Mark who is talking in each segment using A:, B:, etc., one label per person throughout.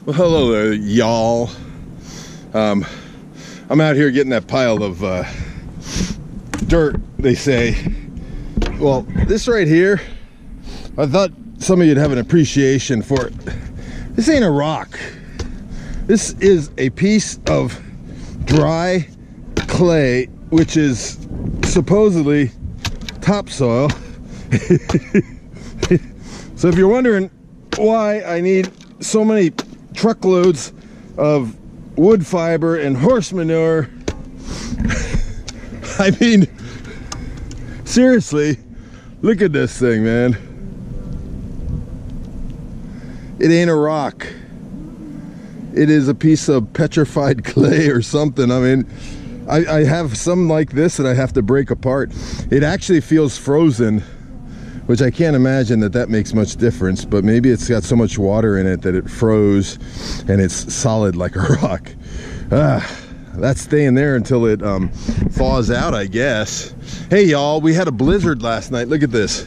A: Well, hello there, y'all. I'm out here getting that pile of dirt, they say. Well, this right here, I thought some of you'd have an appreciation for it. This ain't a rock. This is a piece of dry clay, which is supposedly topsoil. So if you're wondering why I need so many truckloads of wood fiber and horse manure, I mean, seriously, look at this thing, man. It ain't a rock. It is a piece of petrified clay or something. I mean, I have some like this that I have to break apart. It actually feels frozen, which I can't imagine that makes much difference, but maybe it's got so much water in it that it froze and it's solid like a rock. That's staying there until it thaws out, I guess. Hey y'all, we had a blizzard last night. Look at this.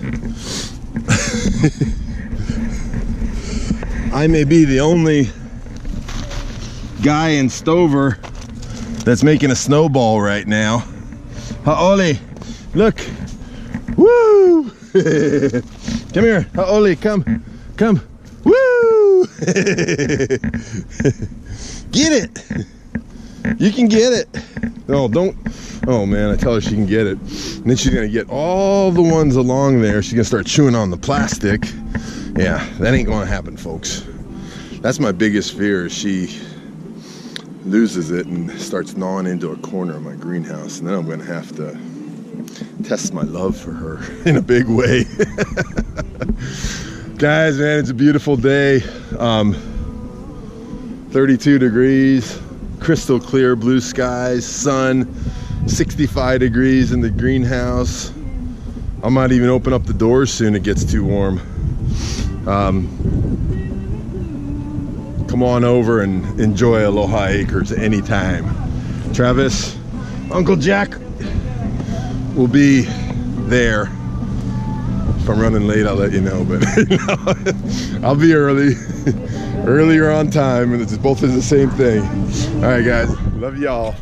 A: I may be the only guy in Stover that's making a snowball right now. Ha'oli, look. Woo! Come here, Ha'oli, come. Woo! Get it! You can get it. No, don't. Oh man, I tell her she can get it. And then she's gonna get all the ones along there. She's gonna start chewing on the plastic. Yeah, that ain't gonna happen, folks. That's my biggest fear, is she loses it and starts gnawing into a corner of my greenhouse. And then I'm gonna have to test my love for her in a big way. Guys, man, it's a beautiful day. 32 degrees, crystal clear blue skies, sun, 65 degrees in the greenhouse. I might even open up the doors soon, it gets too warm. Come on over and enjoy Aloha-Acres anytime. Travis, Uncle Jack will be there. If I'm running late, I'll let you know, but I'll be earlier on time, and it's both is the same thing. All right, guys, love y'all.